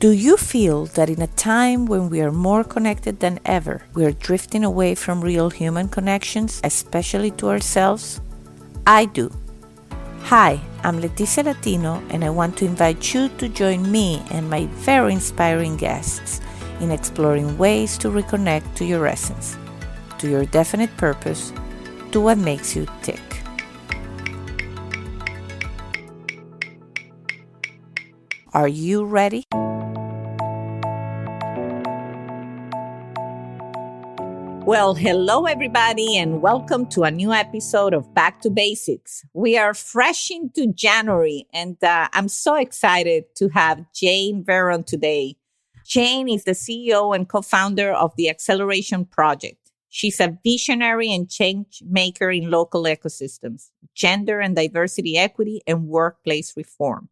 Do you feel that in a time when we are more connected than ever, we are drifting away from real human connections, especially to ourselves? I do. Hi, I'm Leticia Latino, and I want to invite you to join me and my very inspiring guests in exploring ways to reconnect to your essence, to your definite purpose, to what makes you tick. Are you ready? Well, hello everybody, and welcome to a new episode of Back to Basics. We are fresh into January, and I'm so excited to have Jane Veron today. Jane is the CEO and co-founder of the Acceleration Project. She's a visionary and change maker in local ecosystems, gender and diversity equity, and workplace reform.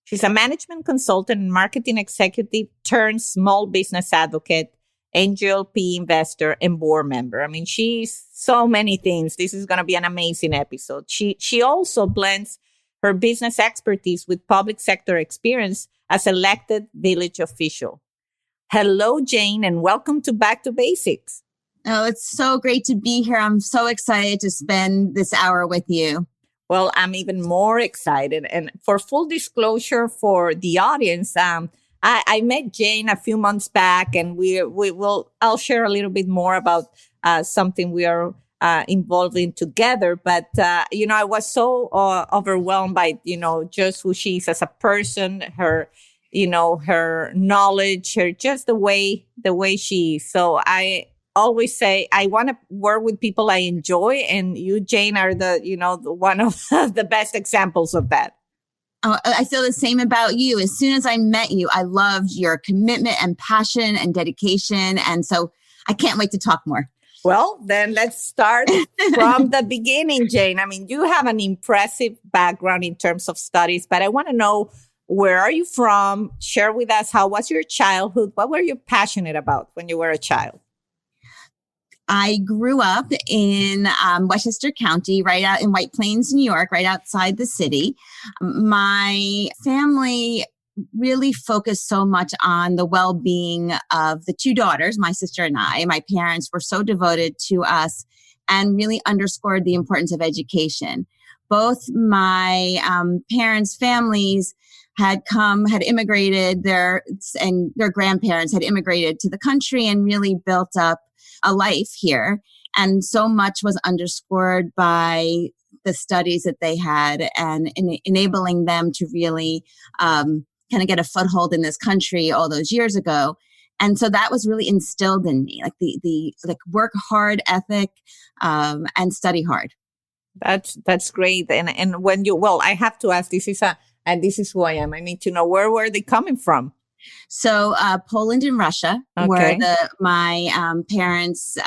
She's a management consultant and marketing executive turned small business advocate, angel PE investor, and board member. I mean, she's so many things. This is going to be an amazing episode. She also blends her business expertise with public sector experience as elected village official. Hello, Jane, and welcome to Back to Basics. Oh, it's so great to be here. I'm so excited to spend this hour with you. Well, I'm even more excited. And for full disclosure for the audience, I met Jane a few months back, and I'll share a little bit more about something we are involved in together. But, I was so overwhelmed by, just who she is as a person, her, her knowledge, just the way she is. So I always say I want to work with people I enjoy. And you, Jane, are the one of the best examples of that. Oh, I feel the same about you. As soon as I met you, I loved your commitment and passion and dedication. And so I can't wait to talk more. Well, then let's start from the beginning, Jane. I mean, you have an impressive background in terms of studies, but I want to know, where are you from? Share with us, how was your childhood? What were you passionate about when you were a child? I grew up in Westchester County, right out in White Plains, New York, right outside the city. My family really focused so much on the well-being of the two daughters, my sister and I. My parents were so devoted to us and really underscored the importance of education. Both my parents' families had immigrated, their grandparents had immigrated to the country and really built up a life here. And so much was underscored by the studies that they had and enabling them to really kind of get a foothold in this country all those years ago. And so that was really instilled in me, like the work hard ethic and study hard. That's great. And when I have to ask, this is who I am. I need to know, where were they coming from? So Poland and Russia were my parents'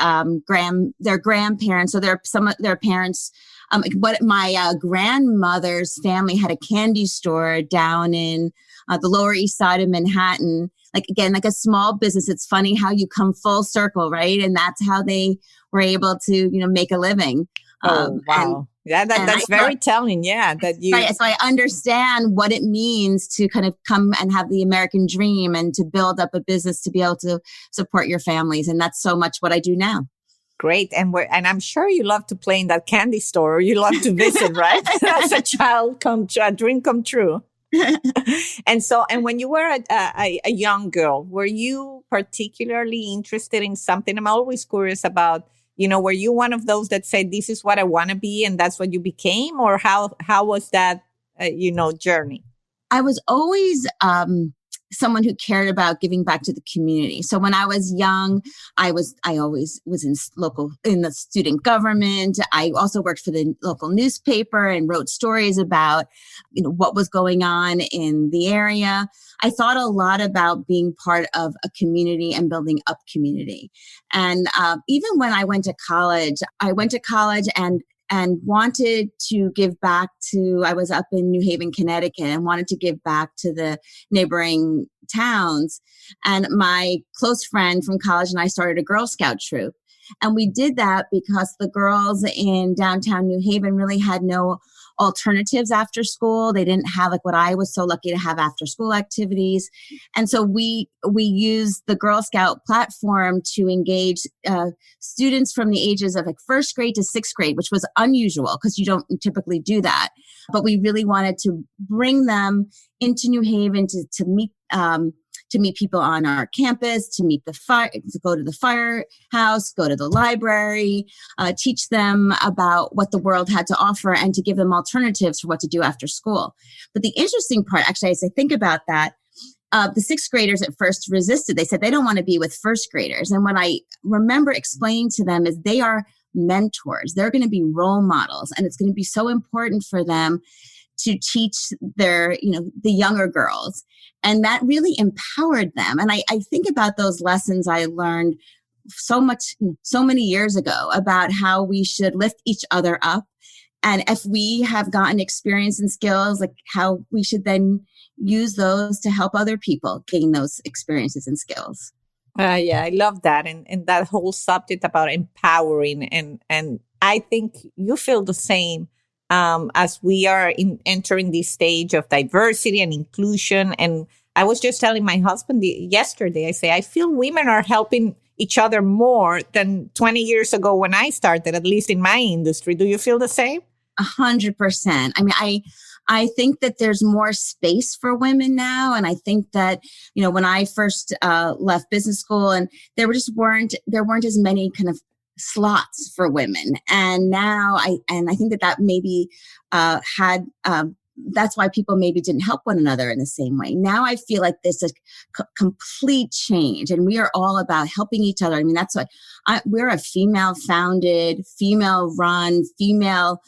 their grandparents. So some of their parents. But my grandmother's family had a candy store down in the Lower East Side of Manhattan. Like a small business. It's funny how you come full circle, right? And that's how they were able to make a living. Oh, wow. That's very telling. Yeah. Right. So I understand what it means to kind of come and have the American dream and to build up a business to be able to support your families. And that's so much what I do now. Great. And I'm sure you love to play in that candy store, or you love to visit, right? As a child, a dream come true. And when you were a young girl, were you particularly interested in something? I'm always curious about, were you one of those that said, this is what I want to be, and that's what you became? Or how was that, journey? I was always someone who cared about giving back to the community. So when I was young, I always was in the student government. I also worked for the local newspaper and wrote stories about, what was going on in the area. I thought a lot about being part of a community and building up community. And even when I went to college and wanted to give back I was up in New Haven, Connecticut, and wanted to give back to the neighboring towns. And my close friend from college and I started a Girl Scout troop. And we did that because the girls in downtown New Haven really had no alternatives after school. They didn't have like what I was so lucky to have after school activities. And so we used the Girl Scout platform to engage students from the ages of like first grade to sixth grade, which was unusual because you don't typically do that. But we really wanted to bring them into New Haven to meet people on our campus, to meet the fire, to go to the firehouse, go to the library, teach them about what the world had to offer and to give them alternatives for what to do after school. But the interesting part, actually, as I think about that, the sixth graders at first resisted. They said they don't want to be with first graders. And what I remember explaining to them is they are mentors. They're going to be role models. And it's going to be so important for them to teach their, the younger girls. And that really empowered them. And I think about those lessons I learned so many years ago about how we should lift each other up. And if we have gotten experience and skills, like how we should then use those to help other people gain those experiences and skills. Yeah, I love that. And that whole subject about empowering. And I think you feel the same as we are entering this stage of diversity and inclusion. And I was just telling my husband yesterday, I feel women are helping each other more than 20 years ago when I started, at least in my industry. Do you feel the same? 100%. I mean, I think that there's more space for women now. And I think that, when I first left business school, and there weren't as many kind of slots for women. And now I think that maybe that's why people maybe didn't help one another in the same way. Now I feel like there's a complete change, and we are all about helping each other. I mean, that's what we're a female-founded, female-run, female,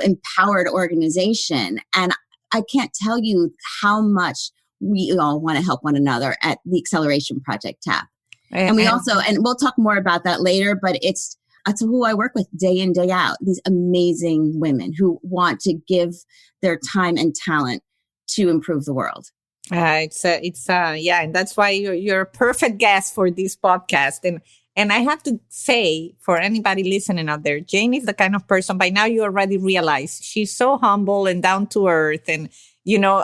empowered organization. And I can't tell you how much we all want to help one another at the Acceleration Project TAP. And we also, and we'll talk more about that later, but it's who I work with day in, day out, these amazing women who want to give their time and talent to improve the world. Yeah, and that's why you're a perfect guest for this podcast. And I have to say, for anybody listening out there, Jane is the kind of person, by now you already realize, she's so humble and down to earth. And,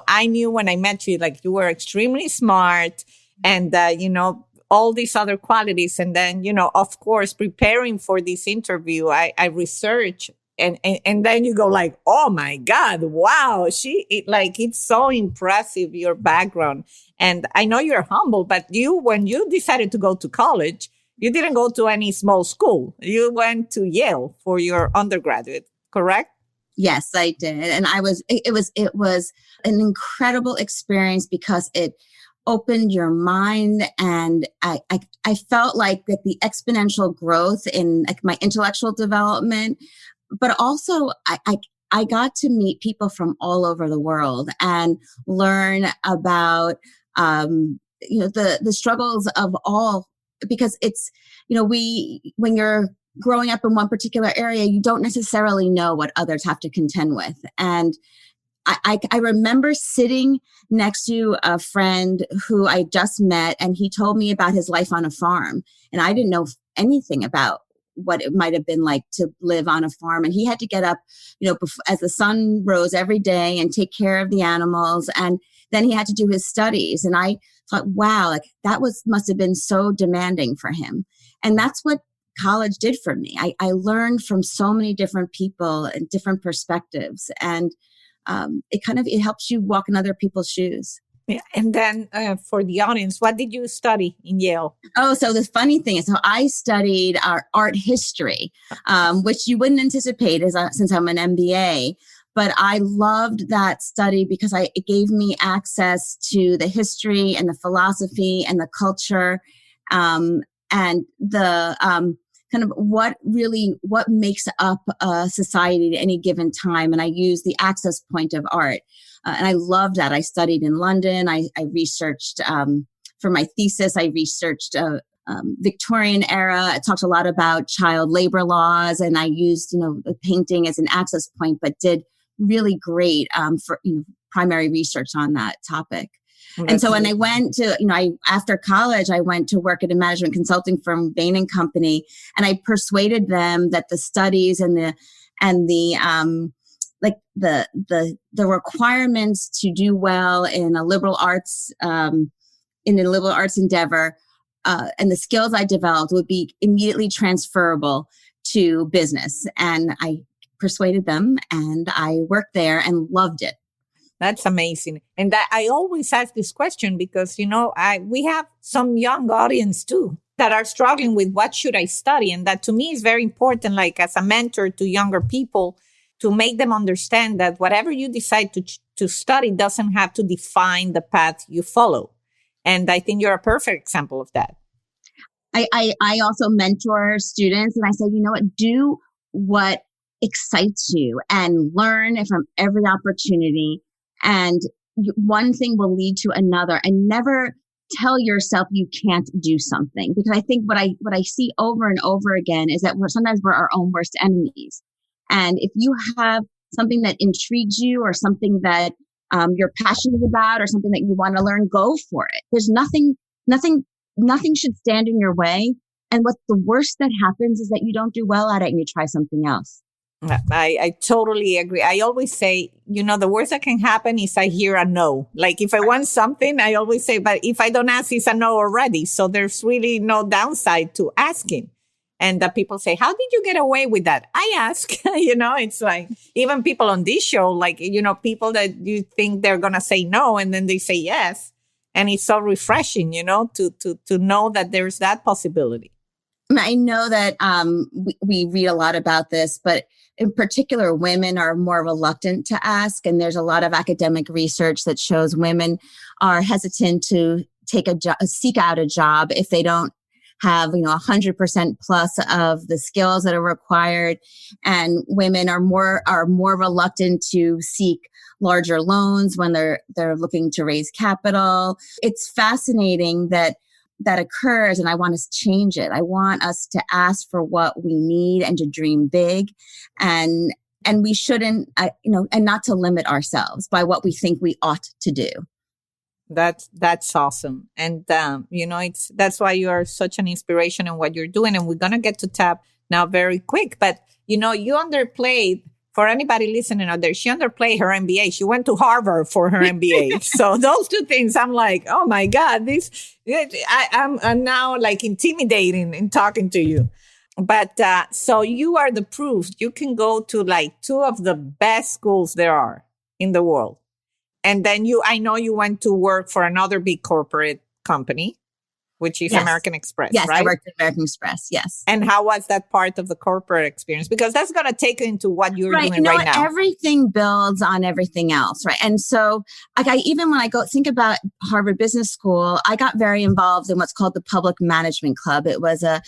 I knew when I met you, like you were extremely smart and, all these other qualities. And then, of course, preparing for this interview, I researched and then you go like, oh my God, wow. It's so impressive, your background. And I know you're humble, but when you decided to go to college, you didn't go to any small school. You went to Yale for your undergraduate, correct? Yes, I did. And it was an incredible experience because it opened your mind. And I felt like that the exponential growth in like my intellectual development, but also I got to meet people from all over the world and learn about, the struggles of all, because it's, when you're growing up in one particular area, you don't necessarily know what others have to contend with. And I remember sitting next to a friend who I just met, and he told me about his life on a farm. And I didn't know anything about what it might have been like to live on a farm. And he had to get up, as the sun rose every day and take care of the animals. And then he had to do his studies. And I thought, wow, like that must have been so demanding for him. And that's what college did for me. I learned from so many different people and different perspectives. And it helps you walk in other people's shoes. Yeah. And then for the audience, what did you study in Yale? Oh, so the funny thing is, I studied art history, which you wouldn't anticipate since I'm an MBA. But I loved that study because it gave me access to the history and the philosophy and the culture, and the kind of what makes up a society at any given time. And I use the access point of art. And I loved that. I studied in London. I researched, for my thesis, I researched Victorian era. I talked a lot about child labor laws, and I used, the painting as an access point, but did really great for, primary research on that topic. And so when I went to, after college, I went to work at a management consulting firm, Bain Company, and I persuaded them that the studies and the the requirements to do well in a liberal arts endeavor, and the skills I developed would be immediately transferable to business. And I persuaded them, and I worked there and loved it. That's amazing. And that I always ask this question because, we have some young audience too that are struggling with what should I study. And that to me is very important, like as a mentor to younger people, to make them understand that whatever you decide to study doesn't have to define the path you follow. And I think you're a perfect example of that. I also mentor students, and I say, you know what, do what excites you and learn from every opportunity. And one thing will lead to another, and never tell yourself you can't do something. Because I think what I see over and over again is that sometimes we're our own worst enemies. And if you have something that intrigues you, or something that you're passionate about, or something that you want to learn, go for it. There's nothing should stand in your way. And what's the worst that happens is that you don't do well at it and you try something else. I totally agree. I always say, the worst that can happen is I hear a no. Like if I want something, I always say, but if I don't ask, it's a no already. So there's really no downside to asking. And the people say, how did you get away with that? I ask, it's like even people on this show, like, people that you think they're going to say no and then they say yes. And it's so refreshing, to know that there's that possibility. I know that we read a lot about this, but in particular, women are more reluctant to ask. And there's a lot of academic research that shows women are hesitant to seek out a job if they don't have, 100% plus of the skills that are required. And women are more reluctant to seek larger loans when they're looking to raise capital. It's fascinating that occurs, and I want to change it. I want us to ask for what we need and to dream big, and we shouldn't, and not to limit ourselves by what we think we ought to do. That's awesome. And, that's why you are such an inspiration in what you're doing. And we're going to get to tap now very quick, but you underplayed. For anybody listening out there, she underplayed her MBA. She went to Harvard for her MBA. So those two things, I'm like, oh my God, I'm now like intimidating in talking to you. But so you are the proof. You can go to like two of the best schools there are in the world. And then I know you went to work for another big corporate company, which is American Express, yes, right? I worked at American Express, yes. And how was that part of the corporate experience? Because that's going to take you into what you're doing right now. Everything builds on everything else, right? And so even when I think about Harvard Business School, I got very involved in what's called the Public Management Club. It was a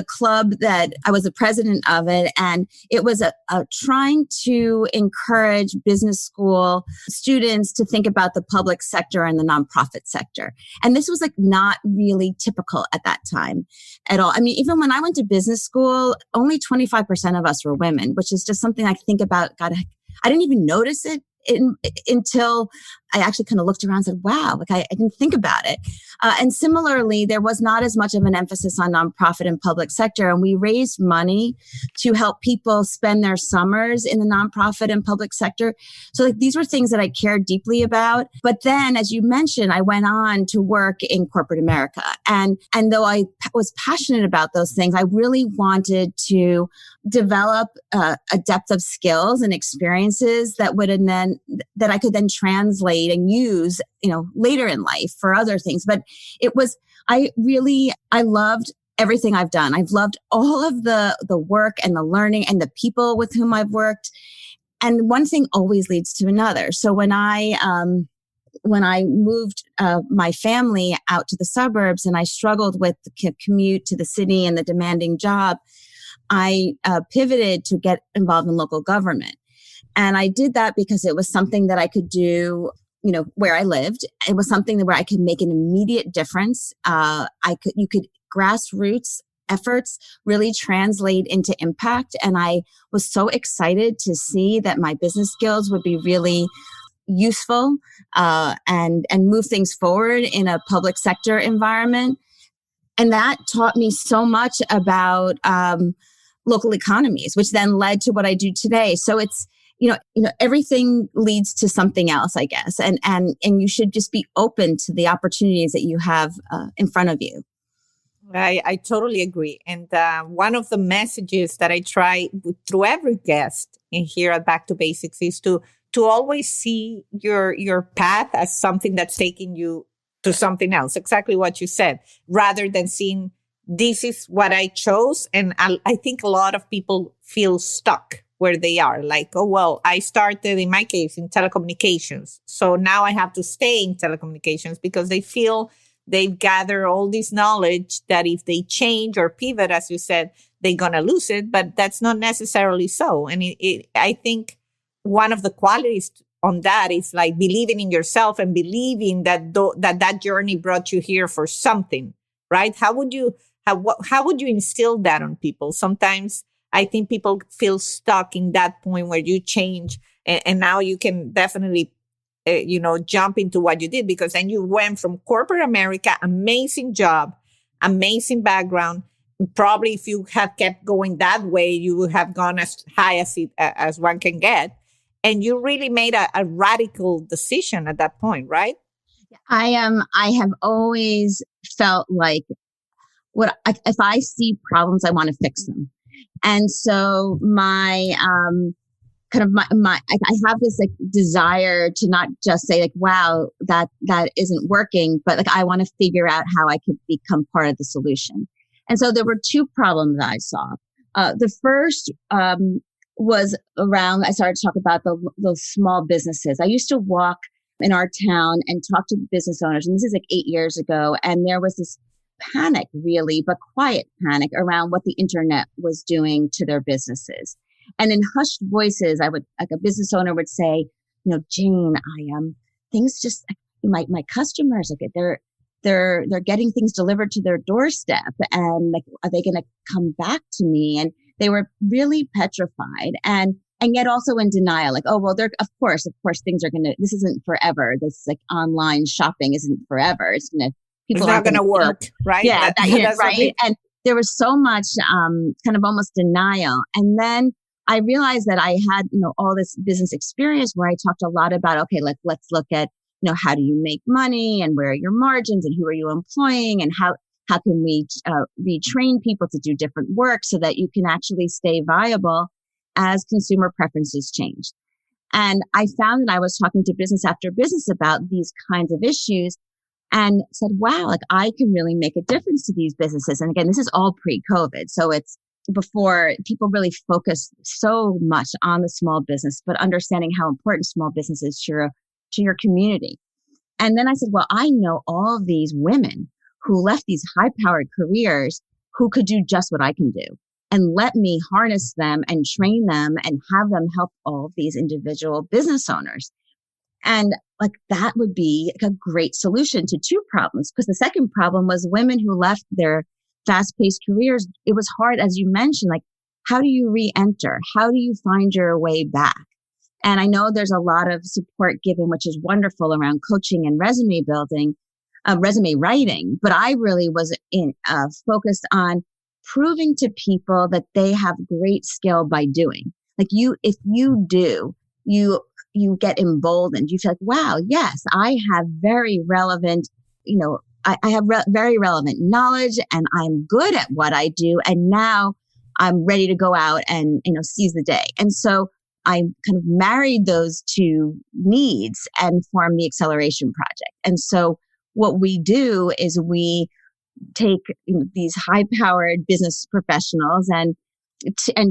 club that I was the president of it. And it was a trying to encourage business school students to think about the public sector and the nonprofit sector. And this was like not really typical at that time at all. I mean, even when I went to business school, only 25% of us were women, which is just something I think about. God, I didn't even notice it until I actually kind of looked around and said, wow, like I didn't think about it. And similarly, there was not as much of an emphasis on nonprofit and public sector. And we raised money to help people spend their summers in the nonprofit and public sector. So like these were things that I cared deeply about. But then, as you mentioned, I went on to work in corporate America. And though I was passionate about those things, I really wanted to develop a depth of skills and experiences that I could then translate and use, later in life for other things. But I loved everything I've done. I've loved all of the work and the learning and the people with whom I've worked. And one thing always leads to another. So when I moved my family out to the suburbs and I struggled with the commute to the city and the demanding job, I pivoted to get involved in local government. And I did that because it was something that I could do, where I lived. It was something where I could make an immediate difference. You could grassroots efforts really translate into impact. And I was so excited to see that my business skills would be really useful and move things forward in a public sector environment. And that taught me so much about local economies, which then led to what I do today. So everything leads to something else, I guess. And you should just be open to the opportunities that you have in front of you. I totally agree. And one of the messages that I try through every guest in here at Back to Basics is to always see your path as something that's taking you to something else. Exactly what you said, rather than seeing this is what I chose. And I think a lot of people feel stuck where they are. Like, oh, well, I started, in my case, in telecommunications. So now I have to stay in telecommunications because they feel they've gathered all this knowledge that if they change or pivot, as you said, they're going to lose it. But that's not necessarily so. And I think one of the qualities on that is like believing in yourself and believing that that journey brought you here for something, right? How would you instill that on people? Sometimes I think people feel stuck in that point where you change and now you can definitely jump into what you did, because then you went from corporate America, amazing job, amazing background. Probably if you had kept going that way, you would have gone as high as one can get. And you really made a radical decision at that point, right? I have always felt like if I see problems, I want to fix them. And so I have this like desire to not just say like, wow, that isn't working, but like I want to figure out how I could become part of the solution. And so there were two problems that I saw. The first was around, I started to talk about those small businesses. I used to walk in our town and talk to the business owners, and this is like 8 years ago, and there was this panic, really, but quiet panic around what the internet was doing to their businesses. And in hushed voices, a business owner would say, Jane, things just, my customers, like they're getting things delivered to their doorstep, and like, are they going to come back to me? And they were really petrified and yet also in denial, like, oh, well, of course, things are this isn't forever. This like online shopping isn't forever. It's not going to work, right? Yeah, right. And there was so much kind of almost denial. And then I realized that I had, all this business experience where I talked a lot about, okay, let's look at, how do you make money and where are your margins and who are you employing and how can we retrain people to do different work so that you can actually stay viable as consumer preferences change. And I found that I was talking to business after business about these kinds of issues and said, wow, like I can really make a difference to these businesses. And again, this is all pre-COVID. So it's before people really focused so much on the small business, but understanding how important small business is to your community. And then I said, well, I know all of these women who left these high-powered careers who could do just what I can do. And let me harness them and train them and have them help all of these individual business owners. And like that would be a great solution to two problems. Because the second problem was women who left their fast-paced careers. It was hard, as you mentioned, like how do you re-enter? How do you find your way back? And I know there's a lot of support given, which is wonderful, around coaching and resume building, resume writing. But I really was focused on proving to people that they have great skill by doing. Like if you do, you get emboldened. You feel like, wow, yes, I have very relevant, I have very relevant knowledge and I'm good at what I do. And now I'm ready to go out and, seize the day. And so I kind of married those two needs and formed the Acceleration Project. And so what we do is we take these high-powered business professionals and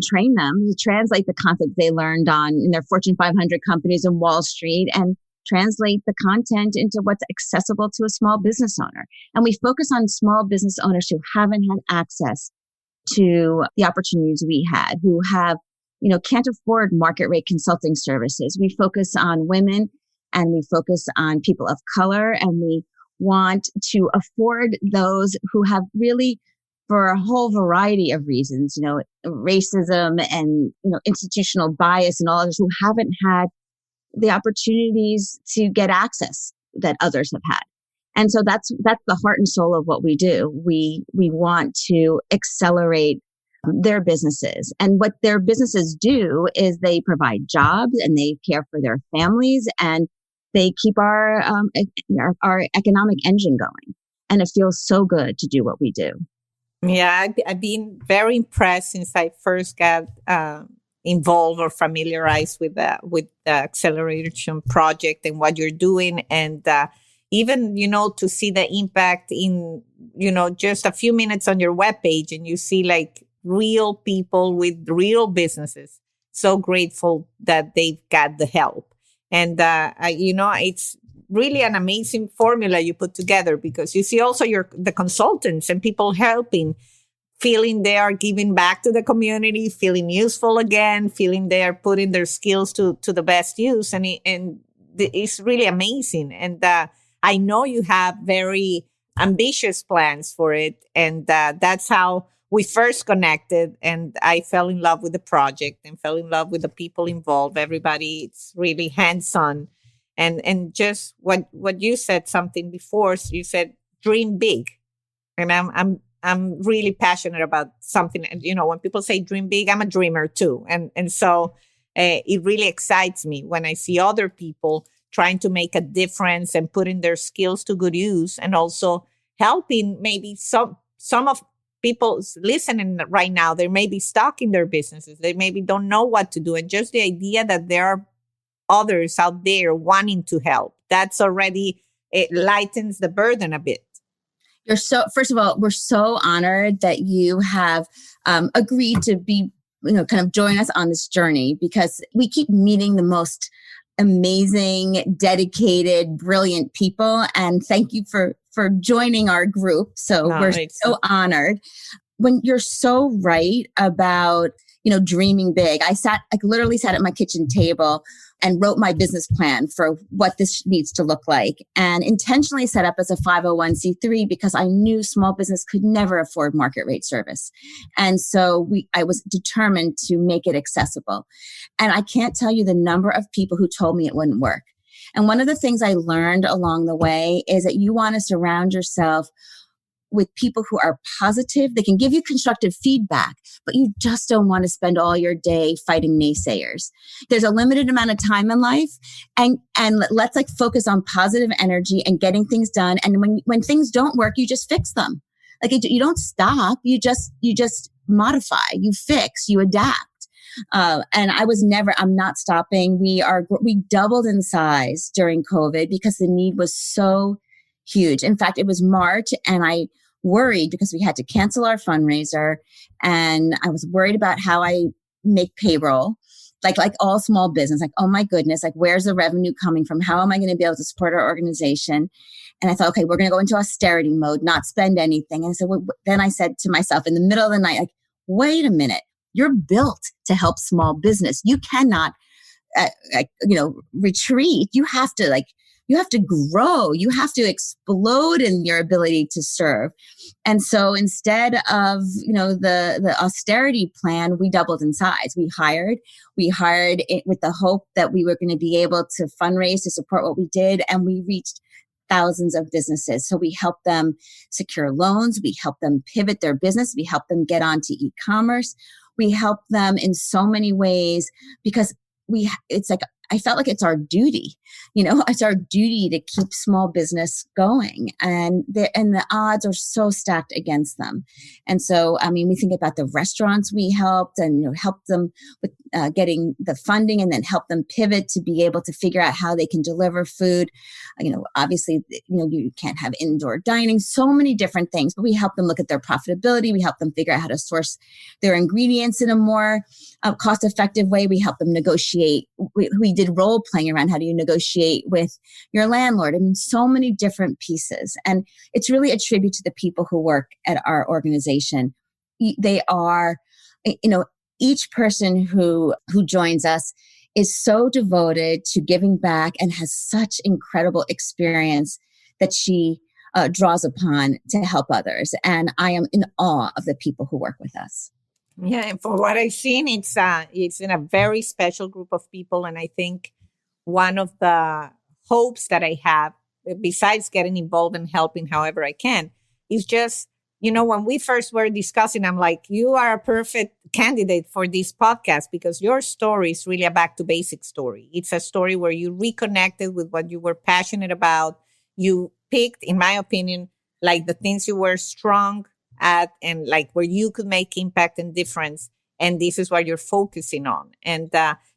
train them to translate the concepts they learned in their Fortune 500 companies in Wall Street and translate the content into what's accessible to a small business owner. And we focus on small business owners who haven't had access to the opportunities we had, who have, can't afford market rate consulting services. We focus on women and we focus on people of color, and we want to afford those who have really, for a whole variety of reasons, racism and, institutional bias and all others, who haven't had the opportunities to get access that others have had. And so that's the heart and soul of what we do. We want to accelerate their businesses. And what their businesses do is they provide jobs and they care for their families and they keep our economic engine going. And it feels so good to do what we do. Yeah, I've been very impressed since I first got involved or familiarized with the acceleration project and what you're doing, and even to see the impact in just a few minutes on your webpage, and you see like real people with real businesses. So grateful that they've got the help, and it's really an amazing formula you put together, because you see also the consultants and people helping, feeling they are giving back to the community, feeling useful again, feeling they are putting their skills to the best use. And it's really amazing. And I know you have very ambitious plans for it. And that's how we first connected. And I fell in love with the project and fell in love with the people involved. Everybody, it's really hands-on. And just what you said something before, so you said dream big, and I'm really passionate about something. And when people say dream big, I'm a dreamer too, and so it really excites me when I see other people trying to make a difference and putting their skills to good use, and also helping maybe some of people listening right now. They may be stuck in their businesses, they maybe don't know what to do, and just the idea that there are others out there wanting to help, that's already, it lightens the burden a bit. First of all, we're so honored that you have agreed to be, kind of join us on this journey, because we keep meeting the most amazing, dedicated, brilliant people. And thank you for joining our group. So we're so honored. When you're so right about, dreaming big, I literally sat at my kitchen table and wrote my business plan for what this needs to look like, and intentionally set up as a 501c3 because I knew small business could never afford market rate service. And so I was determined to make it accessible. And I can't tell you the number of people who told me it wouldn't work. And one of the things I learned along the way is that you want to surround yourself with people who are positive. They can give you constructive feedback, but you just don't want to spend all your day fighting naysayers. There's a limited amount of time in life, and let's focus on positive energy and getting things done. And when things don't work, you just fix them. You don't stop. You just modify, you fix, you adapt. And I'm not stopping. We doubled in size during COVID because the need was so huge. In fact, it was March and I worried because we had to cancel our fundraiser, and I was worried about how I make payroll, like all small business, oh my goodness, where's the revenue coming from? How am I going to be able to support our organization? And I thought, okay, we're going to go into austerity mode, not spend anything. And so then I said to myself in the middle of the night, wait a minute, you're built to help small business. You cannot, retreat. You have to grow. You have to explode in your ability to serve. And so instead of, the austerity plan, we doubled in size. We hired it with the hope that we were going to be able to fundraise to support what we did. And we reached thousands of businesses. So we helped them secure loans. We helped them pivot their business. We helped them get onto e-commerce. We helped them in so many ways because I felt like it's our duty, it's our duty to keep small business going, and the odds are so stacked against them. And so, we think about the restaurants we helped and, helped them with getting the funding, and then help them pivot to be able to figure out how they can deliver food. Obviously, you can't have indoor dining, so many different things, but we help them look at their profitability. We help them figure out how to source their ingredients in a more cost-effective way. We help them negotiate. We did role playing around how do you negotiate with your landlord. So many different pieces. And it's really a tribute to the people who work at our organization. They are, each person who joins us is so devoted to giving back and has such incredible experience that she draws upon to help others. And I am in awe of the people who work with us. Yeah, and for what I've seen, it's in a very special group of people. And I think one of the hopes that I have, besides getting involved and helping however I can, is just when we first were discussing, I'm like, you are a perfect candidate for this podcast because your story is really a back to basic story. It's a story where you reconnected with what you were passionate about. You picked, in my opinion, like the things you were strong at and like where you could make impact and difference. And this is what you're focusing on. And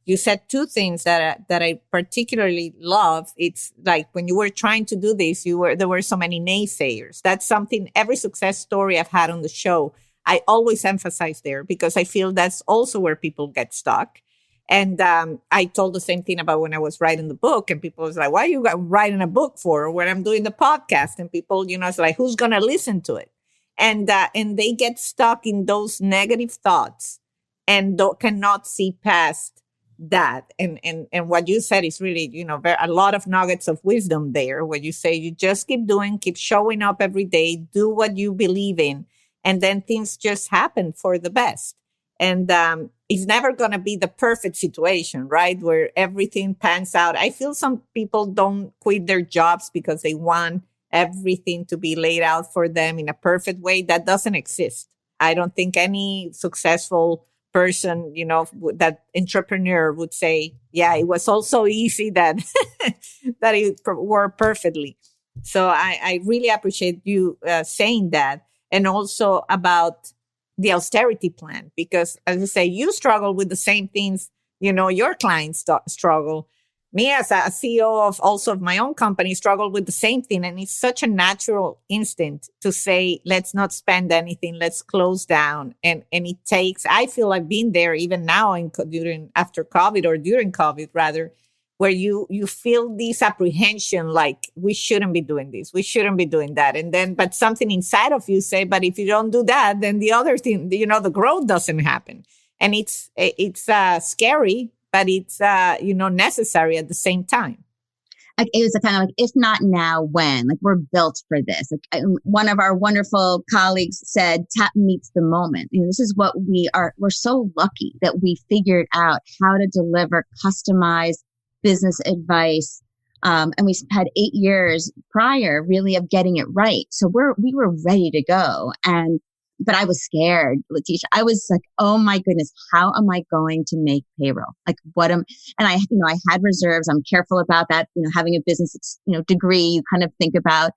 you said two things that I particularly love. It's like when you were trying to do this, there were so many naysayers. That's something every success story I've had on the show, I always emphasize there because I feel that's also where people get stuck. And I told the same thing about when I was writing the book, and people was like, "Why are you writing a book for?" Or when I'm doing the podcast, and people, it's like, "Who's gonna listen to it?" And they get stuck in those negative thoughts and cannot see past that. And what you said is really, a lot of nuggets of wisdom there, where you say you just keep doing, keep showing up every day, do what you believe in, and then things just happen for the best. And it's never going to be the perfect situation, right? Where everything pans out. I feel some people don't quit their jobs because they want everything to be laid out for them in a perfect way. That doesn't exist. I don't think any successful person, that entrepreneur would say, yeah, it was all so easy that that it worked perfectly. So I really appreciate you saying that. And also about the austerity plan, because as I say, you struggle with the same things, your clients struggle. Me as a CEO of my own company struggle with the same thing. And it's such a natural instinct to say, let's not spend anything, let's close down. And it takes, I feel I've been there even now after COVID or during COVID rather, where you feel this apprehension, like we shouldn't be doing this, we shouldn't be doing that. And then, but something inside of you say, but if you don't do that, then the other thing, the growth doesn't happen. And it's scary, but it's, necessary at the same time. Like it was a kind of like, if not now, when? Like we're built for this. Like one of our wonderful colleagues said, tap meets the moment. This is what we are. We're so lucky that we figured out how to deliver customized business advice. And we had 8 years prior really of getting it right. So we were ready to go. But I was scared, Leticia. I was like, oh my goodness, how am I going to make payroll? Like and I had reserves. I'm careful about that. Having a business, degree, you kind of think about,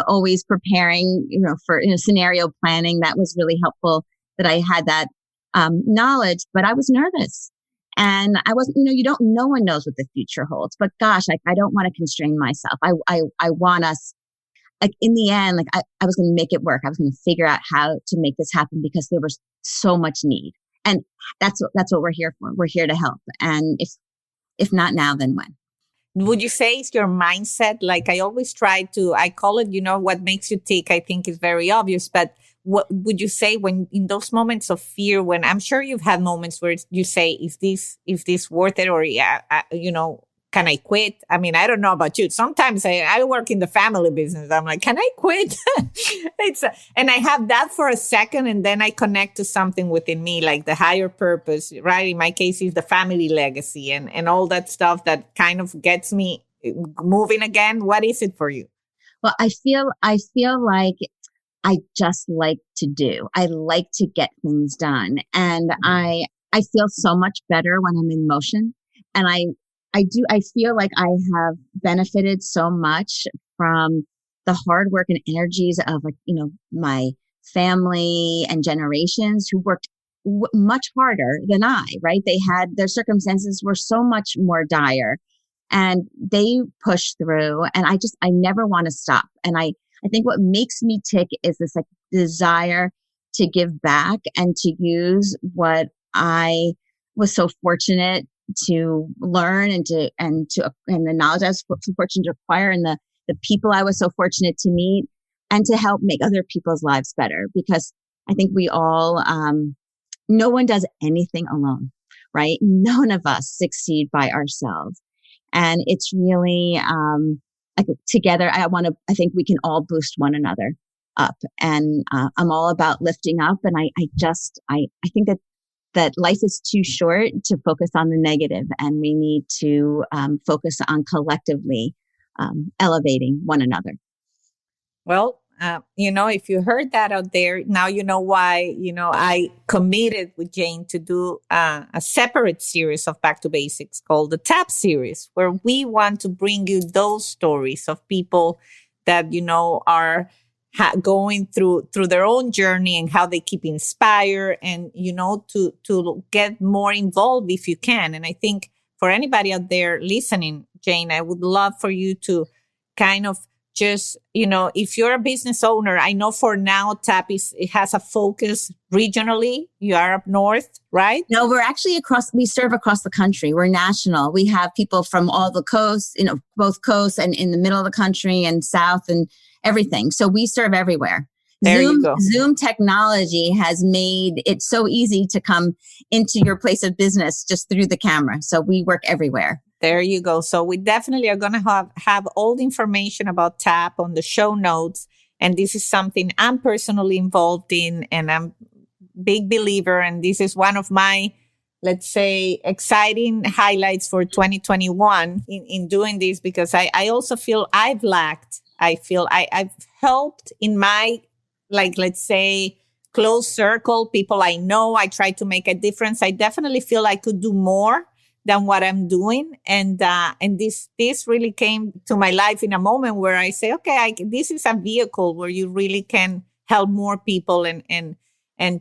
always preparing, for, scenario planning. That was really helpful that I had that knowledge, but I was nervous. And I wasn't, no one knows what the future holds, but gosh, I don't want to constrain myself. I want us, like in the end, like I was going to make it work. I was going to figure out how to make this happen because there was so much need. And that's what we're here for. We're here to help. And if not now, then when? Would you say it's your mindset? Like I always I call it, what makes you tick, I think is very obvious, but what would you say when in those moments of fear, when I'm sure you've had moments where you say, is this worth it? Or, can I quit? I mean, I don't know about you. Sometimes I work in the family business. I'm like, can I quit? And I have that for a second, and then I connect to something within me, like the higher purpose, right? In my case, is the family legacy and all that stuff that kind of gets me moving again. What is it for you? Well, I feel like I just like to do. I like to get things done. And I feel so much better when I'm in motion. And I feel like I have benefited so much from the hard work and energies of my family and generations who worked much harder than I, right? They had, their circumstances were so much more dire and they pushed through, and I never want to stop. And I think what makes me tick is this like desire to give back and to use what I was so fortunate to learn and the knowledge I was so fortunate to acquire, and the people I was so fortunate to meet, and to help make other people's lives better. Because I think we all, no one does anything alone, right? None of us succeed by ourselves. And it's really, like together, I think we can all boost one another up. And I'm all about lifting up. And I think that life is too short to focus on the negative, and we need to focus on collectively elevating one another. Well, If you heard that out there, now you know why, I committed with Jane to do a separate series of Back to Basics called the TAP series, where we want to bring you those stories of people that, are going through their own journey and how they keep inspired and, to get more involved if you can. And I think for anybody out there listening, Jane, I would love for you to kind of just, if you're a business owner, I know for now TAP it has a focus regionally. You are up north, right? No, we're actually we serve across the country. We're national. We have people from all the coasts, both coasts and in the middle of the country and south and everything. So we serve everywhere. There you go. Zoom technology has made it so easy to come into your place of business just through the camera. So we work everywhere. There you go. So we definitely are going to have all the information about TAP on the show notes. And this is something I'm personally involved in, and I'm a big believer. And this is one of my, let's say, exciting highlights for 2021 in doing this, because I also feel I've lacked. I feel I've helped in my, let's say, close circle, people I know. I try to make a difference. I definitely feel I could do more than what I'm doing. And this really came to my life in a moment where I say, okay, this is a vehicle where you really can help more people and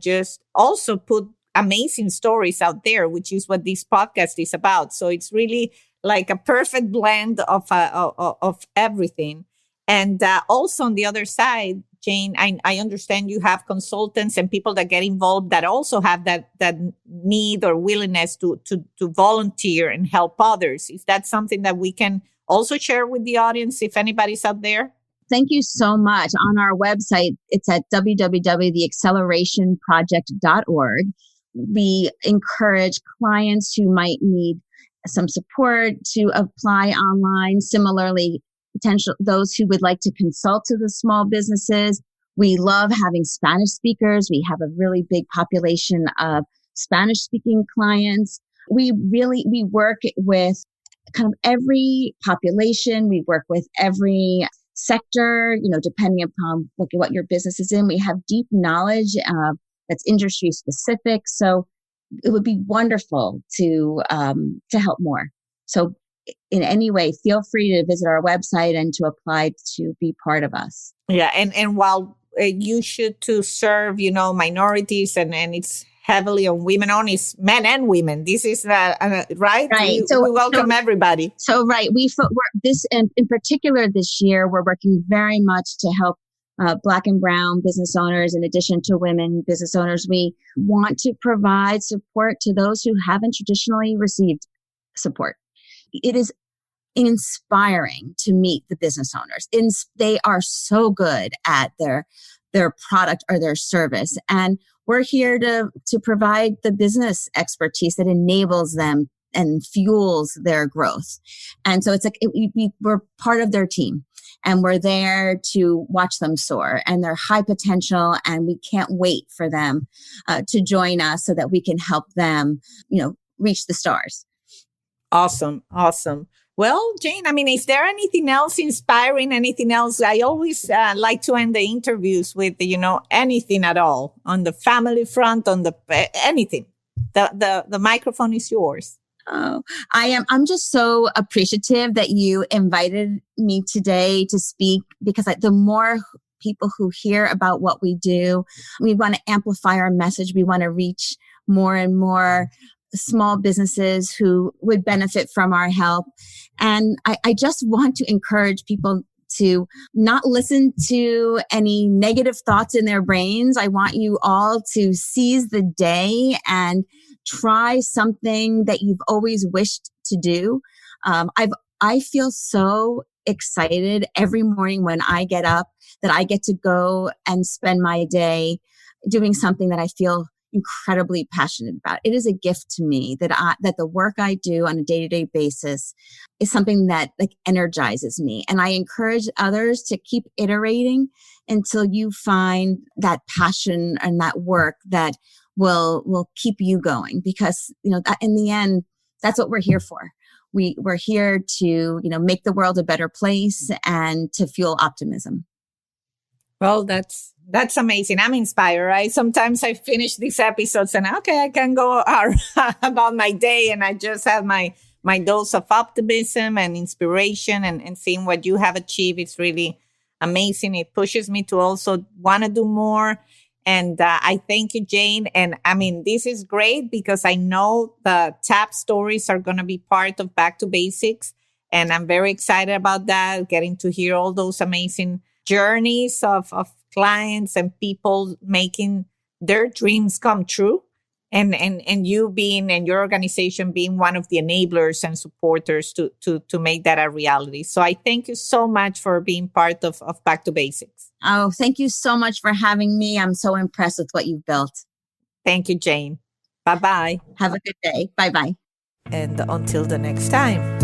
just also put amazing stories out there, which is what this podcast is about. So it's really like a perfect blend of everything. And also on the other side, Jane, I understand you have consultants and people that get involved that also have that need or willingness to volunteer and help others. Is that something that we can also share with the audience if anybody's out there? Thank you so much. On our website, it's at www.theaccelerationproject.org. We encourage clients who might need some support to apply online. Similarly, those who would like to consult to the small businesses. We love having Spanish speakers. We have a really big population of Spanish speaking clients. We work with kind of every population. We work with every sector, depending upon what your business is in. We have deep knowledge that's industry specific. So it would be wonderful to help more. So in any way, feel free to visit our website and to apply to be part of us. Yeah. And while you should to serve, minorities and it's heavily on women on, it's men and women. This is right. Right. We welcome everybody. So right. We're this in particular this year, we're working very much to help Black and Brown business owners, in addition to women business owners. We want to provide support to those who haven't traditionally received support. It is inspiring to meet the business owners. They are so good at their product or their service. And we're here to provide the business expertise that enables them and fuels their growth. And so it's like we're part of their team, and we're there to watch them soar, and they're high potential, and we can't wait for them to join us so that we can help them, reach the stars. Awesome. Well, Jane, is there anything else inspiring, anything else? I always like to end the interviews with, anything at all on the family front, on the anything. The microphone is yours. Oh, I'm just so appreciative that you invited me today to speak, because the more people who hear about what we do, we want to amplify our message. We want to reach more and more small businesses who would benefit from our help. And I just want to encourage people to not listen to any negative thoughts in their brains. I want you all to seize the day and try something that you've always wished to do. I feel so excited every morning when I get up that I get to go and spend my day doing something that I feel incredibly passionate about. It is a gift to me that the work I do on a day-to-day basis is something that energizes me. And I encourage others to keep iterating until you find that passion and that work that will keep you going, because that in the end, that's what we're here for. We're here to make the world a better place and to fuel optimism. Well, that's amazing. I'm inspired, right? Sometimes I finish these episodes and okay, I can go about my day and I just have my dose of optimism and inspiration and seeing what you have achieved is really amazing. It pushes me to also want to do more. And I thank you, Jane. And I mean, this is great because I know the TAP stories are going to be part of Back to Basics. And I'm very excited about that, getting to hear all those amazing journeys of clients and people making their dreams come true. And you being and your organization being one of the enablers and supporters to make that a reality. So I thank you so much for being part of Back to Basics. Oh, thank you so much for having me. I'm so impressed with what you've built. Thank you, Jane. Bye-bye. Have a good day. Bye-bye. And until the next time.